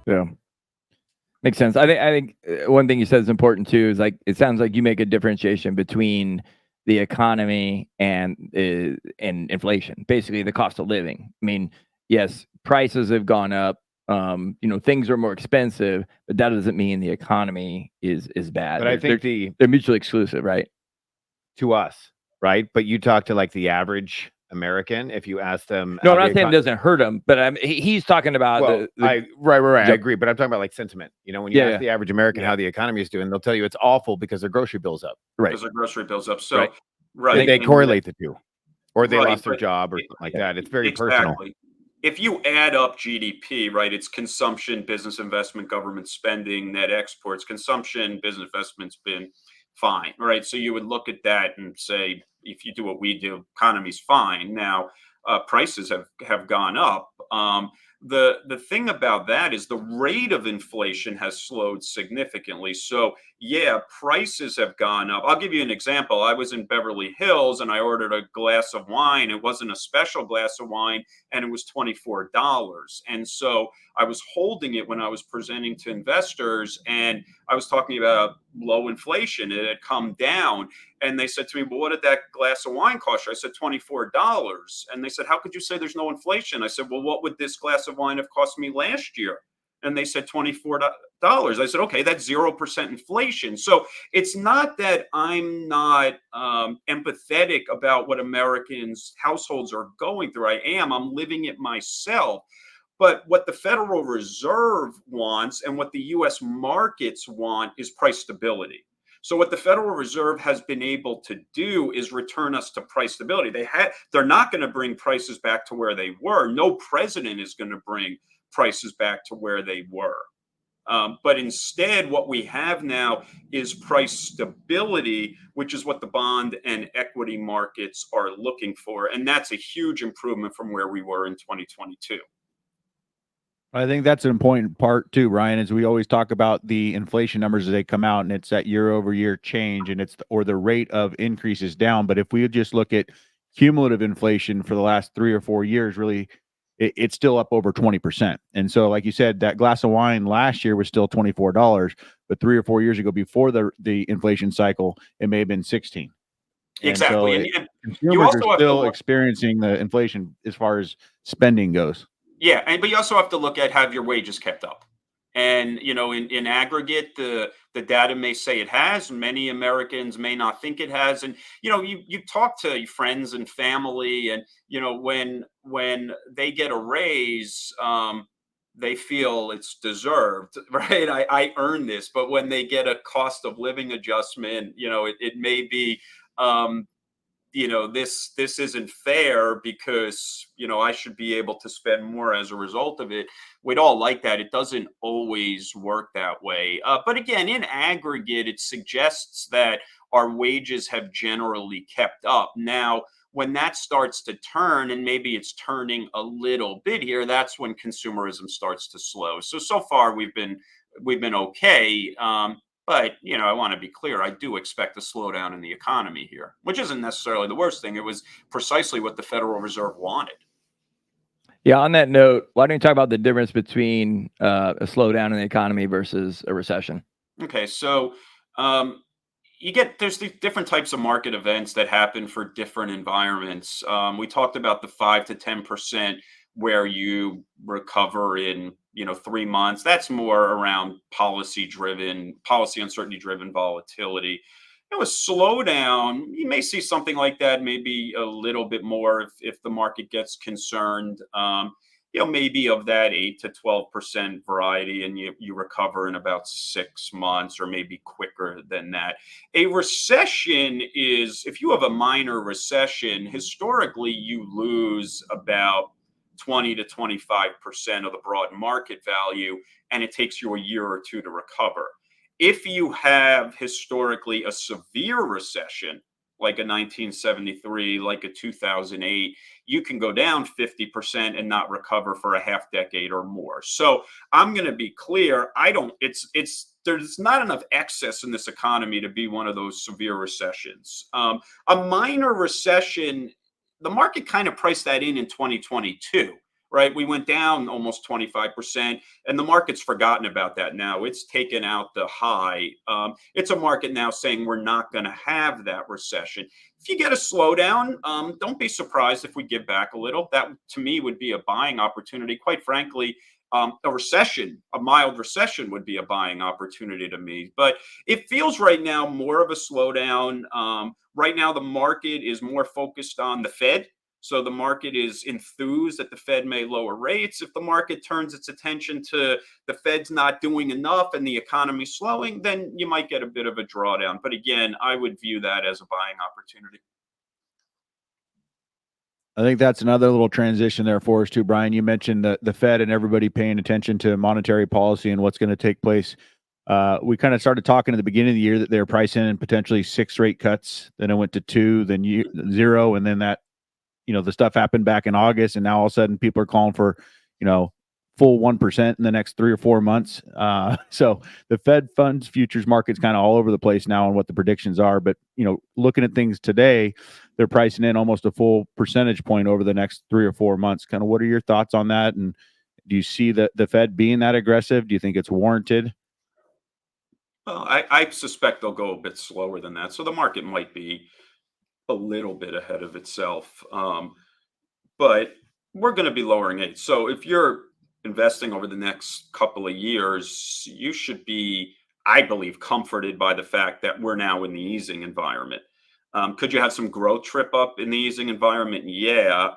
Yeah. Makes sense. I think one thing you said is important too, is like, it sounds like you make a differentiation between the economy and inflation, basically the cost of living. I mean, yes, prices have gone up. Things are more expensive, but that doesn't mean the economy is bad. But I think they're mutually exclusive, right? To us, right? But you talk to like the average American, if you ask them, No, I'm not saying it doesn't hurt him, but he's talking about right. I agree, but I'm talking about like sentiment. When you ask the average American how the economy is doing, they'll tell you it's awful because their grocery bill's up. Right. Because their grocery bill's up. So, right. right. They correlate the two, or they lost their job or something like that. It's very personal. If you add up GDP, right, it's consumption, business investment, government spending, net exports. Consumption, business investment's been fine, right? So you would look at that and say, if you do what we do, economy's fine. Now, prices have gone up. The thing about that is the rate of inflation has slowed significantly. So yeah, prices have gone up. I'll give you an example. I was in Beverly Hills and I ordered a glass of wine. It wasn't a special glass of wine, and it was $24. And so I was holding it when I was presenting to investors, and I was talking about low inflation. It had come down. And they said to me, well, what did that glass of wine cost you? I said, $24. And they said, how could you say there's no inflation? I said, well, what would this glass of wine have cost me last year? And they said $24. I said, okay, that's 0% inflation. So it's not that I'm not empathetic about what Americans' households are going through. I am. I'm living it myself. But what the Federal Reserve wants and what the U.S. markets want is price stability. So what the Federal Reserve has been able to do is return us to price stability. They're not going to bring prices back to where they were. No president is going to bring prices back to where they were. But instead, what we have now is price stability, which is what the bond and equity markets are looking for. And that's a huge improvement from where we were in 2022. I think that's an important part too, Brian, is we always talk about the inflation numbers as they come out, and it's that year over year change, and or the rate of increase is down. But if we just look at cumulative inflation for the last 3 or 4 years, really, it's still up over 20%. And so, like you said, that glass of wine last year was still $24, but 3 or 4 years ago, before the inflation cycle, it may have been 16. Exactly. And so consumers are still experiencing the inflation as far as spending goes. Yeah, but you also have to look at, have your wages kept up? And in aggregate, the data may say it has. Many Americans may not think it has. And you talk to your friends and family, and when they get a raise, they feel it's deserved, right? I earned this. But when they get a cost of living adjustment, it may be. This isn't fair because, I should be able to spend more as a result of it. We'd all like that. It doesn't always work that way. But again, in aggregate, it suggests that our wages have generally kept up. Now, when that starts to turn, and maybe it's turning a little bit here, that's when consumerism starts to slow. So far we've been okay. But, I want to be clear, I do expect a slowdown in the economy here, which isn't necessarily the worst thing. It was precisely what the Federal Reserve wanted. Yeah, on that note, why don't you talk about the difference between a slowdown in the economy versus a recession? Okay, so there's the different types of market events that happen for different environments. We talked about the 5 to 10% where you recover in 3 months. That's more around policy uncertainty driven volatility. A slowdown, you may see something like that, maybe a little bit more if the market gets concerned. Maybe of that 8 to 12% variety, and you recover in about 6 months, or maybe quicker than that. A recession is, if you have a minor recession, historically you lose about 20 to 25% of the broad market value, and it takes you a year or two to recover. If you have historically a severe recession, like a 1973, like a 2008, you can go down 50% and not recover for a half decade or more. So I'm going to be clear. There's not enough excess in this economy to be one of those severe recessions. A minor recession, the market kind of priced that in 2022, right? We went down almost 25%, and the market's forgotten about that now. It's taken out the high. It's a market now saying we're not going to have that recession. If you get a slowdown, don't be surprised if we give back a little. That, to me, would be a buying opportunity. Quite frankly, a mild recession would be a buying opportunity to me. But it feels right now more of a slowdown. Right now, the market is more focused on the Fed. So the market is enthused that the Fed may lower rates. If the market turns its attention to the Fed's not doing enough and the economy's slowing, then you might get a bit of a drawdown. But again, I would view that as a buying opportunity. I think that's another little transition there for us too, Brian. You mentioned the Fed and everybody paying attention to monetary policy and what's going to take place. We kind of started talking at the beginning of the year that they were pricing in potentially 6 rate cuts. Then it went to 2, then 0, and then that, the stuff happened back in August, and now all of a sudden people are calling for, full 1% in the next 3 or 4 months. So the Fed funds futures market's kind of all over the place now on what the predictions are. But, looking at things today, they're pricing in almost a full percentage point over the next 3 or 4 months. Kind of what are your thoughts on that? And do you see the Fed being that aggressive? Do you think it's warranted? Well, I suspect they'll go a bit slower than that. So the market might be a little bit ahead of itself. But we're going to be lowering it. So if you're investing over the next couple of years, you should be, I believe, comforted by the fact that we're now in the easing environment. Could you have some growth trip up in the easing environment? Yeah.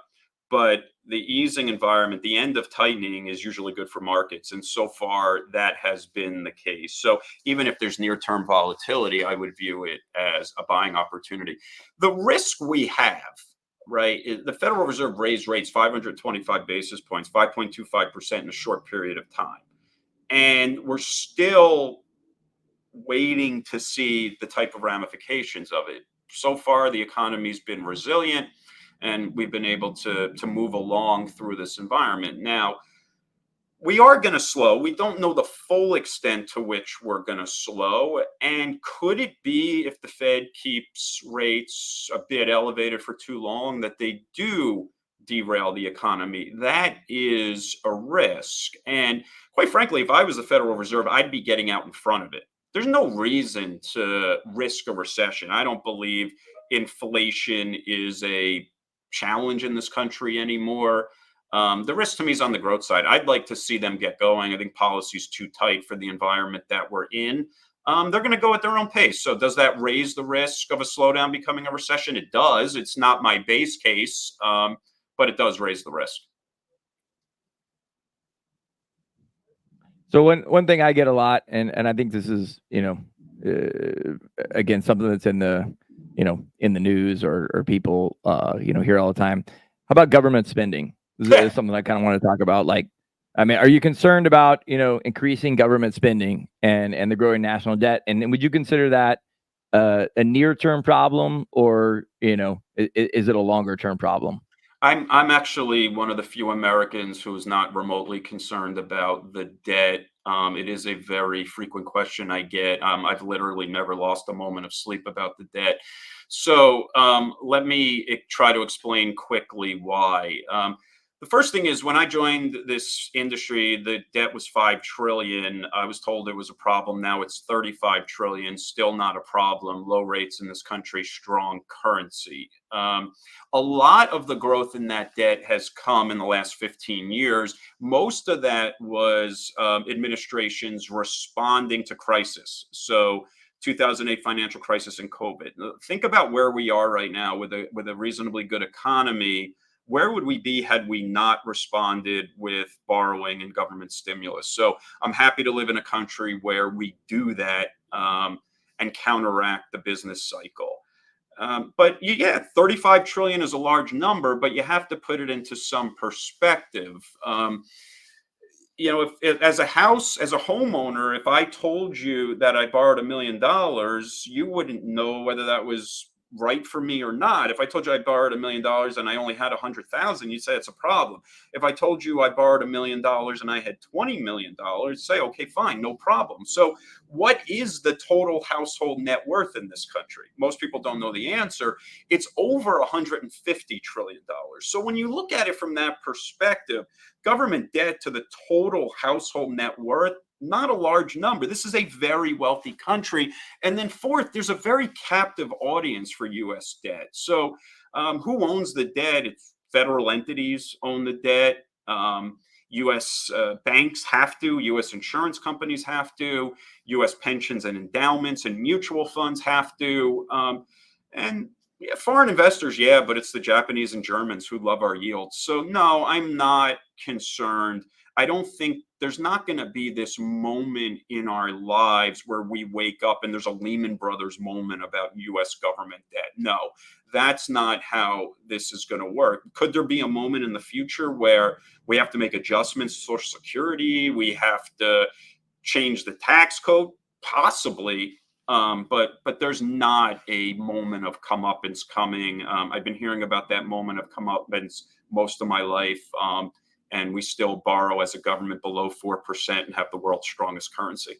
But the easing environment, the end of tightening is usually good for markets. And so far, that has been the case. So even if there's near-term volatility, I would view it as a buying opportunity. The risk we have, right, the Federal Reserve raised rates 525 basis points, 5.25% in a short period of time. And we're still waiting to see the type of ramifications of it. So far, the economy's been resilient, and we've been able to move along through this environment. Now, we are going to slow. We don't know the full extent to which we're going to slow. And could it be, if the Fed keeps rates a bit elevated for too long, that they do derail the economy? That is a risk. And quite frankly, if I was the Federal Reserve, I'd be getting out in front of it. There's no reason to risk a recession. I don't believe inflation is a challenge in this country anymore. The risk to me is on the growth side. I'd like to see them get going. I think policy's too tight for the environment that we're in. They're going to go at their own pace. So does that raise the risk of a slowdown becoming a recession? It does. It's not my base case, but it does raise the risk. So one thing I get a lot, and I think this is, again, something that's in the, in the news or people, hear all the time. How about government spending? This is something I kind of want to talk about. Like, I mean, are you concerned about, increasing government spending and the growing national debt? And would you consider that a near-term problem, or, is it a longer-term problem? I'm actually one of the few Americans who is not remotely concerned about the debt. It is a very frequent question I get. I've literally never lost a moment of sleep about the debt. So let me try to explain quickly why. The first thing is, when I joined this industry, the debt was 5 trillion. I was told it was a problem. Now it's 35 trillion, still not a problem. Low rates in this country, strong currency. A lot of the growth in that debt has come in the last 15 years. Most of that was administrations responding to crisis. So 2008 financial crisis and COVID. Think about where we are right now with a reasonably good economy. Where would we be had we not responded with borrowing and government stimulus? So I'm happy to live in a country where we do that and counteract the business cycle. But yeah, 35 trillion is a large number, but you have to put it into some perspective. If as a homeowner, if I told you that I borrowed $1 million, you wouldn't know whether that was right for me or not. If I told you I borrowed $1 million and I only had 100,000, you'd say it's a problem. If I told you I borrowed $1 million and I had $20 million, say, okay, fine, no problem. So what is the total household net worth in this country? Most people don't know the answer. It's over $150 trillion. So when you look at it from that perspective, government debt to the total household net worth, not a large number. This is a very wealthy country. And then fourth, there's a very captive audience for U.S. debt. So who owns the debt? It's federal entities own the debt. U.S. Banks have to, U.S. insurance companies have to, U.S. pensions and endowments and mutual funds have to. And yeah, foreign investors, yeah, but it's the Japanese and Germans who love our yields. So no, I'm not concerned. I don't think there's not going to be this moment in our lives where we wake up and there's a Lehman Brothers moment about U.S. government debt. No, that's not how this is going to work. Could there be a moment in the future where we have to make adjustments to Social Security? We have to change the tax code? Possibly. But there's not a moment of comeuppance coming. I've been hearing about that moment of comeuppance most of my life. And we still borrow as a government below 4% and have the world's strongest currency.